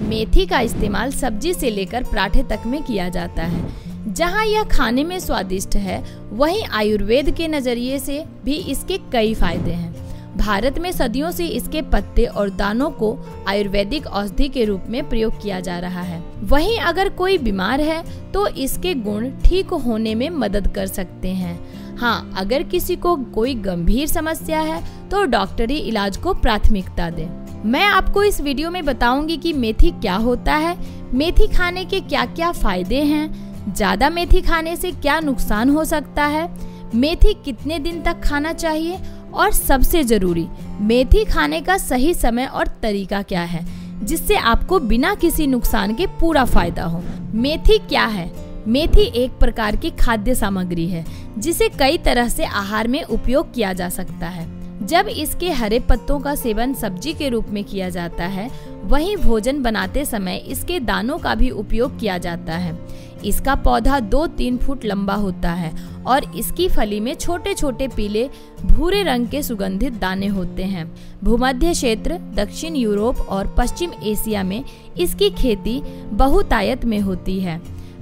मेथी का इस्तेमाल सब्जी से लेकर पराठे तक में किया जाता है। जहां यह खाने में स्वादिष्ट है, वहीं आयुर्वेद के नजरिए से भी इसके कई फायदे हैं। भारत में सदियों से इसके पत्ते और दानों को आयुर्वेदिक औषधि के रूप में प्रयोग किया जा रहा है। वहीं अगर कोई बीमार है तो इसके गुण ठीक होने में मदद कर सकते हैं। हाँ, अगर किसी को कोई गंभीर समस्या है तो डॉक्टरी इलाज को प्राथमिकता दें। मैं आपको इस वीडियो में बताऊंगी कि मेथी क्या होता है, मेथी खाने के क्या क्या फायदे हैं, ज्यादा मेथी खाने से क्या नुकसान हो सकता है, मेथी कितने दिन तक खाना चाहिए और सबसे जरूरी, मेथी खाने का सही समय और तरीका क्या है जिससे आपको बिना किसी नुकसान के पूरा फायदा हो। मेथी क्या है? मेथी एक प्रकार की खाद्य सामग्री है जिसे कई तरह से आहार में उपयोग किया जा सकता है। जब इसके हरे पत्तों का सेवन सब्जी के रूप में किया जाता है, वहीं भोजन बनाते समय इसके दानों का भी उपयोग किया जाता है। इसका पौधा 2-3 फुट लंबा होता है और इसकी फली में छोटे छोटे पीले भूरे रंग के सुगंधित दाने होते हैं। भूमध्य क्षेत्र, दक्षिण यूरोप और पश्चिम एशिया में इसकी खेती बहुतायत में होती है।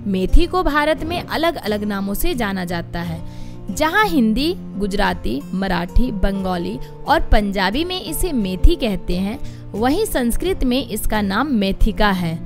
मेथी को भारत में अलग अलग नामों से जाना जाता है। जहां हिंदी, गुजराती, मराठी, बंगाली और पंजाबी में इसे मेथी कहते हैं, वहीं संस्कृत में इसका नाम मेथिका है।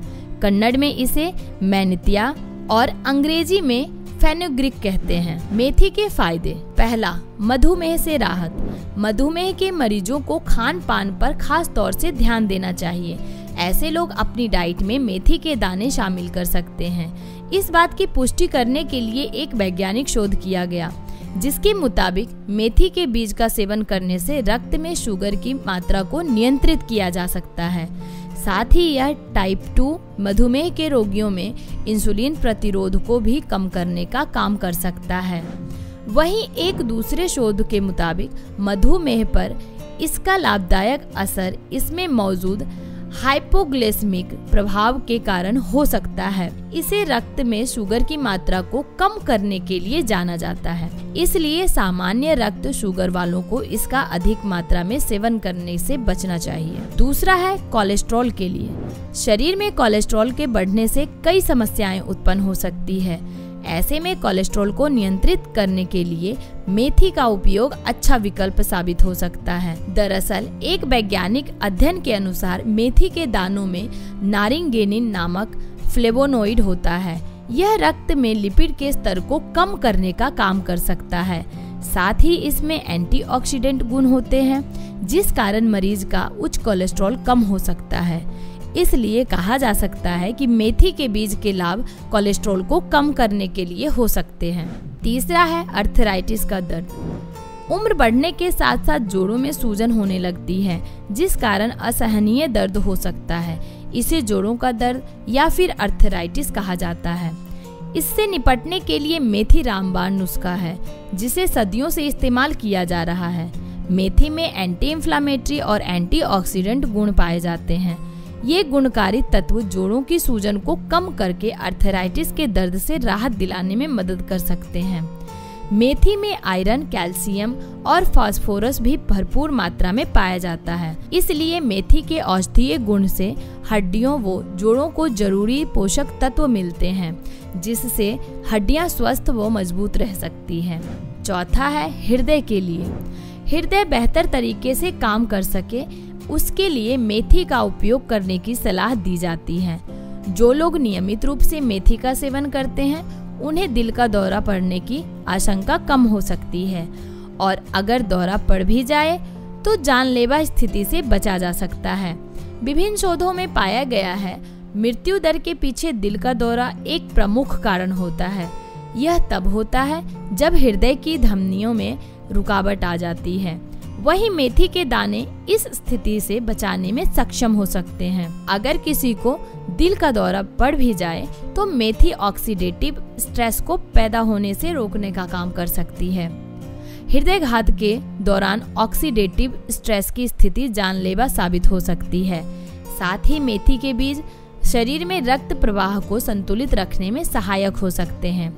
कन्नड़ में इसे मैनितिया और अंग्रेजी में फेनुग्रीक कहते हैं। मेथी के फायदे। पहला, मधुमेह से राहत। मधुमेह के मरीजों को खान पान पर खास तौर से ध्यान देना चाहिए। ऐसे लोग अपनी डाइट में मेथी के दाने शामिल कर सकते हैं। इस बात की पुष्टि करने के लिए एक वैज्ञानिक शोध किया गया जिसके मुताबिक मेथी के बीज का सेवन करने से रक्त में शुगर की मात्रा को नियंत्रित किया जा सकता है। साथ ही यह टाइप 2 मधुमेह के रोगियों में इंसुलिन प्रतिरोध को भी कम करने का काम कर सकता है। वहीं एक दूसरे शोध के मुताबिक मधुमेह पर इसका लाभदायक असर इसमें मौजूद हाइपोग्लाइसेमिक प्रभाव के कारण हो सकता है। इसे रक्त में शुगर की मात्रा को कम करने के लिए जाना जाता है, इसलिए सामान्य रक्त शुगर वालों को इसका अधिक मात्रा में सेवन करने से बचना चाहिए। दूसरा है कोलेस्ट्रॉल के लिए। शरीर में कोलेस्ट्रॉल के बढ़ने से कई समस्याएं उत्पन्न हो सकती है। ऐसे में कोलेस्ट्रॉल को नियंत्रित करने के लिए मेथी का उपयोग अच्छा विकल्प साबित हो सकता है। दरअसल एक वैज्ञानिक अध्ययन के अनुसार मेथी के दानों में नारिंगेनिन नामक फ्लेवोनोइड होता है। यह रक्त में लिपिड के स्तर को कम करने का काम कर सकता है। साथ ही इसमें एंटीऑक्सीडेंट गुण होते हैं जिस कारण मरीज का उच्च कोलेस्ट्रॉल कम हो सकता है। इसलिए कहा जा सकता है कि मेथी के बीज के लाभ कोलेस्ट्रॉल को कम करने के लिए हो सकते हैं। तीसरा है अर्थराइटिस का दर्द। उम्र बढ़ने के साथ साथ जोड़ों में सूजन होने लगती है जिस कारण असहनीय दर्द हो सकता है। इसे जोड़ों का दर्द या फिर अर्थराइटिस कहा जाता है। इससे निपटने के लिए मेथी रामबाण नुस्खा है जिसे सदियों से इस्तेमाल किया जा रहा है। मेथी में एंटी इंफ्लेमेटरी और एंटीऑक्सीडेंट गुण पाए जाते हैं। ये गुणकारी तत्व जोड़ों की सूजन को कम करके अर्थराइटिस के दर्द से राहत दिलाने में मदद कर सकते हैं। मेथी में आयरन, कैल्शियम और फास्फोरस भी भरपूर मात्रा में पाया जाता है। इसलिए मेथी के औषधीय गुण से हड्डियों व जोड़ों को जरूरी पोषक तत्व मिलते हैं जिससे हड्डियां स्वस्थ व मजबूत रह सकती हैं। चौथा है हृदय के लिए। हृदय बेहतर तरीके से काम कर सके उसके लिए मेथी का उपयोग करने की सलाह दी जाती है। जो लोग नियमित रूप से मेथी का सेवन करते हैं उन्हें दिल का दौरा पड़ने की आशंका कम हो सकती है और अगर दौरा पड़ भी जाए तो जानलेवा स्थिति से बचा जा सकता है। विभिन्न शोधों में पाया गया है मृत्यु दर के पीछे दिल का दौरा एक प्रमुख कारण होता है। यह तब होता है जब हृदय की धमनियों में रुकावट आ जाती है। वहीं मेथी के दाने इस स्थिति से बचाने में सक्षम हो सकते हैं। अगर किसी को दिल का दौरा पड़ भी जाए तो मेथी ऑक्सीडेटिव स्ट्रेस को पैदा होने से रोकने का काम कर सकती है। हृदयघात के दौरान ऑक्सीडेटिव स्ट्रेस की स्थिति जानलेवा साबित हो सकती है। साथ ही मेथी के बीज शरीर में रक्त प्रवाह को संतुलित रखने में सहायक हो सकते हैं।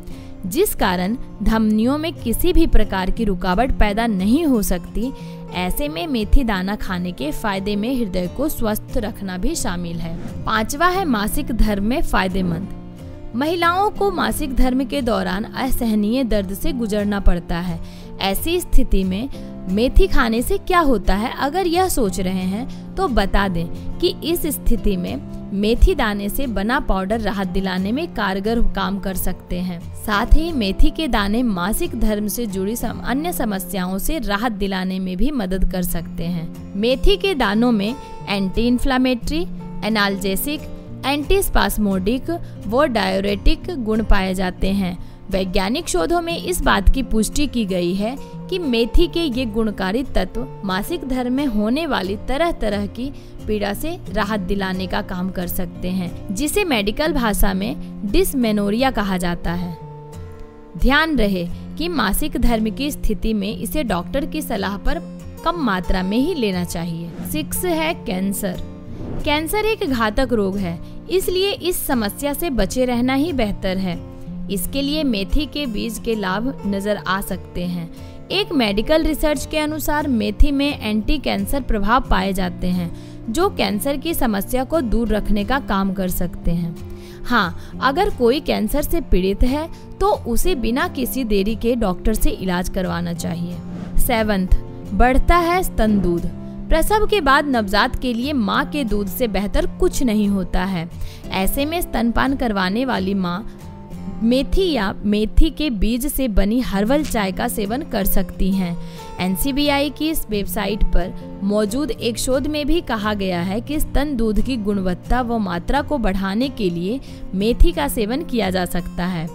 जिस कारण धमनियों में किसी भी प्रकार की रुकावट पैदा नहीं हो सकती। ऐसे में मेथी दाना खाने के फायदे में हृदय को स्वस्थ रखना भी शामिल है। 5वां है मासिक धर्म में फायदेमंद। महिलाओं को मासिक धर्म के दौरान असहनीय दर्द से गुजरना पड़ता है। ऐसी स्थिति में मेथी खाने से क्या होता है, अगर यह सोच रहे हैं तो बता दें कि इस स्थिति में मेथी दाने से बना पाउडर राहत दिलाने में कारगर काम कर सकते हैं। साथ ही मेथी के दाने मासिक धर्म से जुड़ी अन्य समस्याओं से राहत दिलाने में भी मदद कर सकते हैं। मेथी के दानों में anti inflammatory, analgesic, anti spasmodic व डायरेटिक गुण पाए जाते हैं। वैज्ञानिक शोधों में इस बात की पुष्टि की गई है कि मेथी के ये गुणकारी तत्व मासिक धर्म में होने वाली तरह तरह की पीड़ा से राहत दिलाने का काम कर सकते हैं, जिसे मेडिकल भाषा में डिसमेनोरिया कहा जाता है। ध्यान रहे कि मासिक धर्म की स्थिति में इसे डॉक्टर की सलाह पर कम मात्रा में ही लेना चाहिए। 6 है कैंसर। कैंसर एक घातक रोग है, इसलिए इस समस्या से बचे रहना ही बेहतर है। इसके लिए मेथी के बीज के लाभ नजर आ सकते हैं। एक मेडिकल रिसर्च के अनुसार मेथी में एंटी कैंसर प्रभाव पाए जाते हैं, जो कैंसर की समस्या को दूर रखने का काम कर सकते हैं। हाँ, अगर कोई कैंसर से पीड़ित है तो उसे बिना किसी देरी के डॉक्टर से इलाज करवाना चाहिए। 7, बढ़ता है स्तन दूध। प्रसव के बाद नवजात के लिए माँ के दूध से बेहतर कुछ नहीं होता है। ऐसे में स्तनपान करवाने वाली माँ मेथी या मेथी के बीज से बनी हर्बल चाय का सेवन कर सकती हैं। NCBI की इस वेबसाइट पर मौजूद एक शोध में भी कहा गया है कि स्तन दूध की गुणवत्ता व मात्रा को बढ़ाने के लिए मेथी का सेवन किया जा सकता है।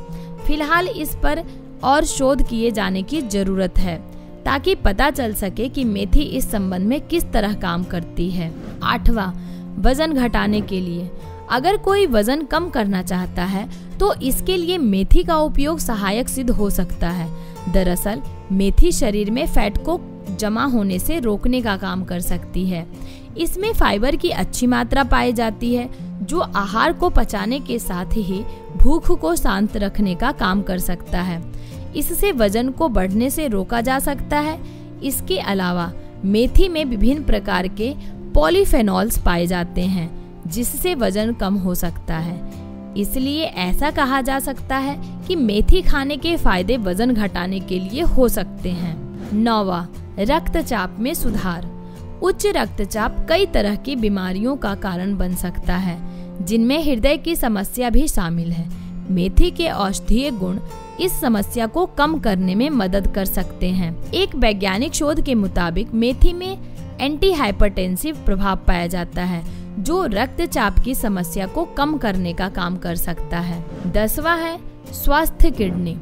फिलहाल इस पर और शोध किए जाने की जरूरत है, ताकि पता चल सके कि मेथी इस संबंध में किस तरह काम करती है। 8वां, वजन घटाने के लिए। अगर कोई वजन कम करना चाहता है तो इसके लिए मेथी का उपयोग सहायक सिद्ध हो सकता है। दरअसल मेथी शरीर में फैट को जमा होने से रोकने का काम कर सकती है। इसमें फाइबर की अच्छी मात्रा पाई जाती है, जो आहार को पचाने के साथ ही भूख को शांत रखने का काम कर सकता है। इससे वजन को बढ़ने से रोका जा सकता है। इसके अलावा मेथी में विभिन्न प्रकार के पॉलीफेनॉल्स पाए जाते हैं, जिससे वजन कम हो सकता है। इसलिए ऐसा कहा जा सकता है कि मेथी खाने के फायदे वजन घटाने के लिए हो सकते हैं। 9वां, रक्तचाप में सुधार। उच्च रक्तचाप कई तरह की बीमारियों का कारण बन सकता है, जिनमें हृदय की समस्या भी शामिल है। मेथी के औषधीय गुण इस समस्या को कम करने में मदद कर सकते हैं। एक वैज्ञानिक शोध के मुताबिक मेथी में एंटी हाइपरटेंसिव प्रभाव पाया जाता है, जो रक्तचाप की समस्या को कम करने का काम कर सकता है। 10वां है स्वस्थ किडनी।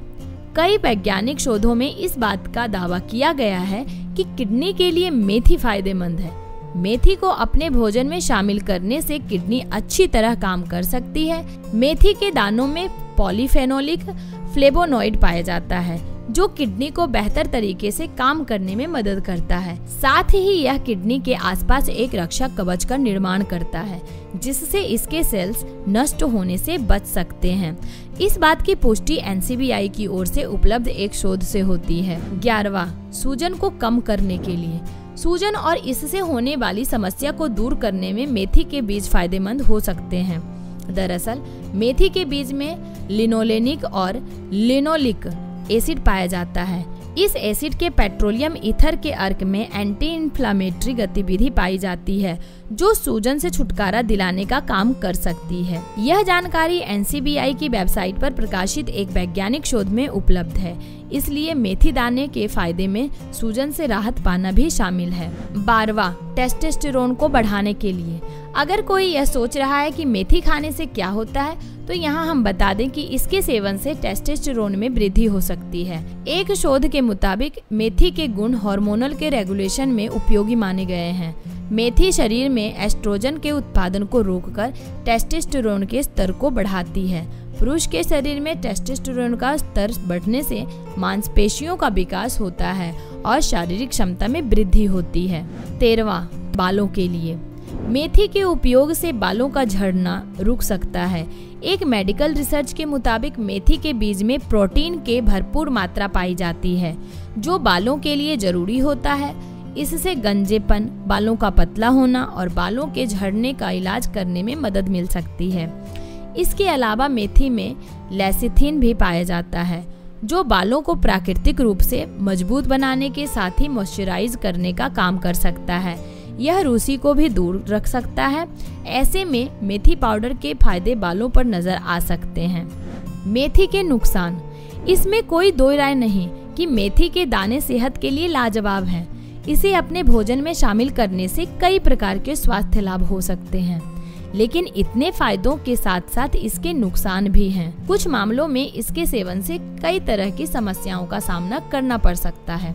कई वैज्ञानिक शोधों में इस बात का दावा किया गया है कि किडनी के लिए मेथी फायदेमंद है। मेथी को अपने भोजन में शामिल करने से किडनी अच्छी तरह काम कर सकती है। मेथी के दानों में पॉलीफेनोलिक फ्लेवोनॉइड पाया जाता है, जो किडनी को बेहतर तरीके से काम करने में मदद करता है। साथ ही यह किडनी के आसपास एक रक्षा कवच का निर्माण करता है, जिससे इसके सेल्स नष्ट होने से बच सकते हैं। इस बात की पुष्टि NCBI की ओर से उपलब्ध एक शोध से होती है। 11वां, सूजन को कम करने के लिए। सूजन और इससे होने वाली समस्या को दूर करने में मेथी के बीज फायदेमंद हो सकते हैं। दरअसल मेथी के बीज में लिनोलेनिक और लिनोलिक एसिड पाया जाता है। इस एसिड के पेट्रोलियम ईथर के अर्क में एंटी इन्फ्लामेटरी गतिविधि पाई जाती है, जो सूजन से छुटकारा दिलाने का काम कर सकती है। यह जानकारी NCBI की वेबसाइट पर प्रकाशित एक वैज्ञानिक शोध में उपलब्ध है। इसलिए मेथी दाने के फायदे में सूजन से राहत पाना भी शामिल है। 12वां, टेस्टोस्टेरोन को बढ़ाने के लिए। अगर कोई यह सोच रहा है कि मेथी खाने से क्या होता है, तो यहाँ हम बता दें कि इसके सेवन से टेस्टोस्टेरोन में वृद्धि हो सकती है। एक शोध के मुताबिक मेथी के गुण हार्मोनल के रेगुलेशन में उपयोगी माने गए हैं। मेथी शरीर में एस्ट्रोजन के उत्पादन को रोककर टेस्टोस्टेरोन के स्तर को बढ़ाती है। पुरुष के शरीर में टेस्टोस्टेरोन का स्तर बढ़ने से मांसपेशियों का विकास होता है और शारीरिक क्षमता में वृद्धि होती है। 13वां, बालों के लिए। मेथी के उपयोग से बालों का झड़ना रुक सकता है। एक मेडिकल रिसर्च के मुताबिक मेथी के बीज में प्रोटीन के भरपूर मात्रा पाई जाती है, जो बालों के लिए जरूरी होता है। इससे गंजेपन, बालों का पतला होना और बालों के झड़ने का इलाज करने में मदद मिल सकती है। इसके अलावा मेथी में लेसिथिन भी पाया जाता है, जो बालों को प्राकृतिक रूप से मजबूत बनाने के साथ ही मॉइस्चराइज करने का काम कर सकता है। यह रूसी को भी दूर रख सकता है। ऐसे में मेथी पाउडर के फायदे बालों पर नजर आ सकते हैं। मेथी के नुकसान। इसमें कोई दो राय नहीं कि मेथी के दाने सेहत के लिए लाजवाब हैं। इसे अपने भोजन में शामिल करने से कई प्रकार के स्वास्थ्य लाभ हो सकते हैं, लेकिन इतने फायदों के साथ साथ इसके नुकसान भी हैं। कुछ मामलों में इसके सेवन से कई तरह की समस्याओं का सामना करना पड़ सकता है।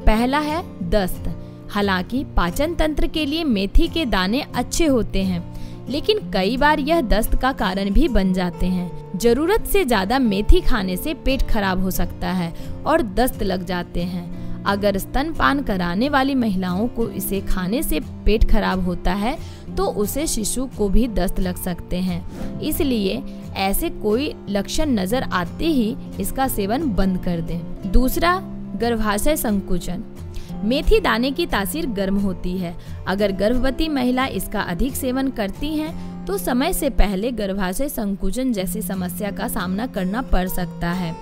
पहला है दस्त। हालांकि पाचन तंत्र के लिए मेथी के दाने अच्छे होते हैं, लेकिन कई बार यह दस्त का कारण भी बन जाते हैं। जरूरत से ज्यादा मेथी खाने से पेट खराब हो सकता है और दस्त लग जाते हैं। अगर स्तनपान कराने वाली महिलाओं को इसे खाने से पेट खराब होता है तो उसे शिशु को भी दस्त लग सकते हैं। इसलिए ऐसे कोई लक्षण नजर आते ही इसका सेवन बंद कर दें। दूसरा, गर्भाशय संकुचन। मेथी दाने की तासीर गर्म होती है। अगर गर्भवती महिला इसका अधिक सेवन करती हैं तो समय से पहले गर्भाशय संकुचन जैसी समस्या का सामना करना पड़ सकता है।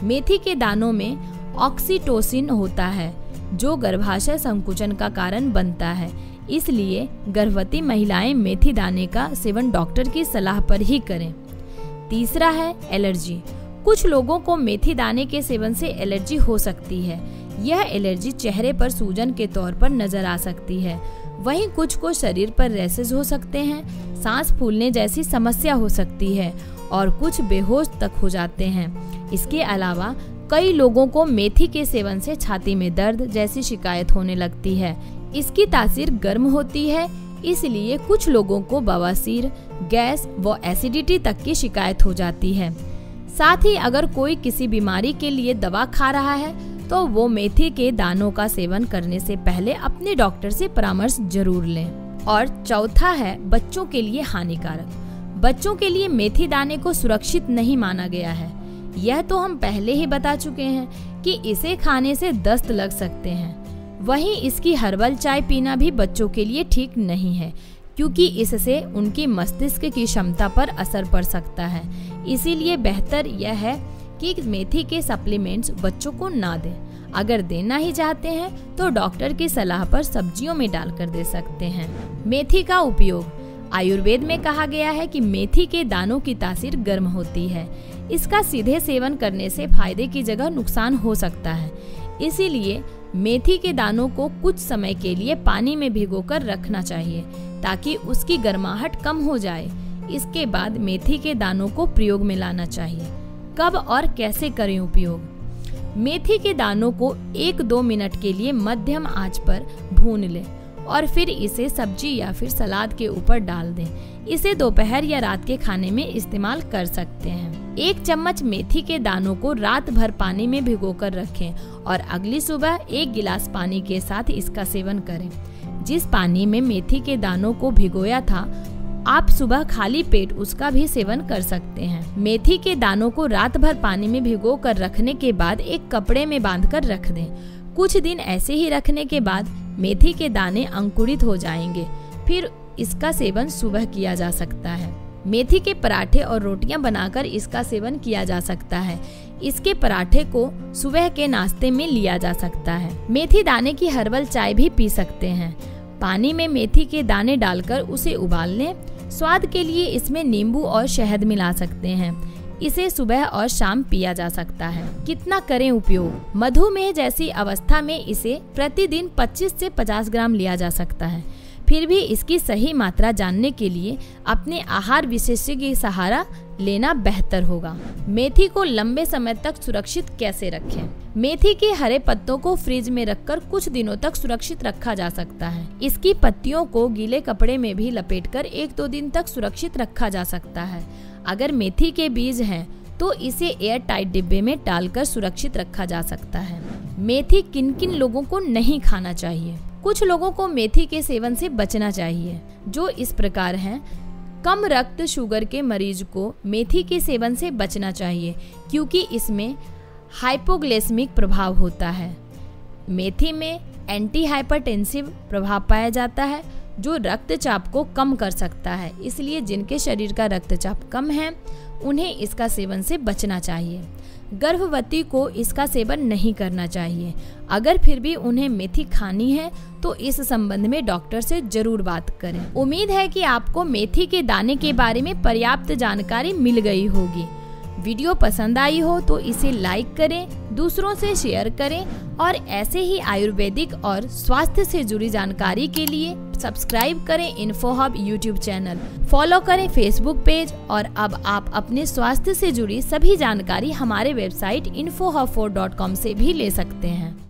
मेथी के दानों में ऑक्सीटोसिन होता है, जो गर्भाशय संकुचन का कारण बनता है। इसलिए गर्भवती महिलाएं मेथी दाने का सेवन डॉक्टर की सलाह पर ही करें। तीसरा है एलर्जी। कुछ लोगों को मेथी दाने के सेवन से एलर्जी हो सकती है। यह एलर्जी चेहरे पर सूजन के तौर पर नजर आ सकती है। वहीं कुछ को शरीर पर रैशेज हो सकते हैं, सांस फूलने जैसी समस्या हो सकती है और कुछ बेहोश तक हो जाते हैं। इसके अलावा कई लोगों को मेथी के सेवन से छाती में दर्द जैसी शिकायत होने लगती है। इसकी तासीर गर्म होती है, इसलिए कुछ लोगों को बवासीर, गैस व एसिडिटी तक की शिकायत हो जाती है। साथ ही अगर कोई किसी बीमारी के लिए दवा खा रहा है तो वो मेथी के दानों का सेवन करने से पहले अपने डॉक्टर से परामर्श जरूर लें। और चौथा है बच्चों के लिए हानिकारक। बच्चों के लिए मेथी दाने को सुरक्षित नहीं माना गया है। यह तो हम पहले ही बता चुके हैं कि इसे खाने से दस्त लग सकते हैं। वहीं इसकी हर्बल चाय पीना भी बच्चों के लिए ठीक नहीं है, क्योंकि इससे उनकी मस्तिष्क की क्षमता पर असर पड़ सकता है। इसीलिए बेहतर यह है कि मेथी के सप्लीमेंट्स बच्चों को ना दें। अगर देना ही चाहते हैं तो डॉक्टर की सलाह पर सब्जियों में डालकर दे सकते हैं। मेथी का उपयोग। आयुर्वेद में कहा गया है कि मेथी के दानों की तासीर गर्म होती है। इसका सीधे सेवन करने से फायदे की जगह नुकसान हो सकता है। इसीलिए मेथी के दानों को कुछ समय के लिए पानी में भिगोकर रखना चाहिए ताकि उसकी गर्माहट कम हो जाए। इसके बाद मेथी के दानों को प्रयोग में लाना चाहिए। कब और कैसे करें उपयोग? मेथी के दानों को 1-2 मिनट के लिए मध्यम आंच पर भून लें और फिर इसे सब्जी या फिर सलाद के ऊपर डाल दें। इसे दोपहर या रात के खाने में इस्तेमाल कर सकते हैं। 1 चम्मच मेथी के दानों को रात भर पानी में भिगोकर रखें और अगली सुबह 1 गिलास पानी के साथ इसका सेवन करें। जिस पानी में मेथी के दानों को भिगोया था, आप सुबह खाली पेट उसका भी सेवन कर सकते हैं। मेथी के दानों को रात भर पानी में भिगो कर रखने के बाद एक कपड़े में बांधकर रख दें। कुछ दिन ऐसे ही रखने के बाद मेथी के दाने अंकुरित हो जाएंगे। फिर इसका सेवन सुबह किया जा सकता है। मेथी के पराठे और रोटियां बनाकर इसका सेवन किया जा सकता है। इसके पराठे को सुबह के नाश्ते में लिया जा सकता है। मेथी दाने की हर्बल चाय भी पी सकते हैं। पानी में मेथी के दाने डालकर उसे उबाल लें। स्वाद के लिए इसमें नींबू और शहद मिला सकते हैं। इसे सुबह और शाम पिया जा सकता है। कितना करें उपयोग? मधुमेह जैसी अवस्था में इसे प्रतिदिन 25 से 50 ग्राम लिया जा सकता है। फिर भी इसकी सही मात्रा जानने के लिए अपने आहार विशेषज्ञ की सहारा लेना बेहतर होगा। मेथी को लंबे समय तक सुरक्षित कैसे रखें? मेथी के हरे पत्तों को फ्रिज में रखकर कुछ दिनों तक सुरक्षित रखा जा सकता है। इसकी पत्तियों को गीले कपड़े में भी लपेटकर 1-2 दिन तक सुरक्षित रखा जा सकता है। अगर मेथी के बीज हैं तो इसे एयर टाइट डिब्बे में डालकर सुरक्षित रखा जा सकता है। मेथी किन किन लोगों को नहीं खाना चाहिए? कुछ लोगों को मेथी के सेवन से बचना चाहिए। जो इस प्रकार हैं। कम रक्त शुगर के मरीज को मेथी के सेवन से बचना चाहिए क्योंकि इसमें हाइपोग्लाइसेमिक प्रभाव होता है। मेथी में एंटी हाइपरटेंसिव प्रभाव पाया जाता है जो रक्तचाप को कम कर सकता है, इसलिए जिनके शरीर का रक्तचाप कम है उन्हें इसका सेवन से बचना चाहिए। गर्भवती को इसका सेवन नहीं करना चाहिए। अगर फिर भी उन्हें मेथी खानी है तो इस संबंध में डॉक्टर से जरूर बात करें। उम्मीद है कि आपको मेथी के दाने के बारे में पर्याप्त जानकारी मिल गई होगी। वीडियो पसंद आई हो तो इसे लाइक करें, दूसरों से शेयर करें और ऐसे ही आयुर्वेदिक और स्वास्थ्य से जुड़ी जानकारी के लिए सब्सक्राइब करें इन्फोहब यूट्यूब चैनल, फॉलो करें फेसबुक पेज और अब आप अपने स्वास्थ्य से जुड़ी सभी जानकारी हमारे वेबसाइट info-hub4.com से भी ले सकते हैं।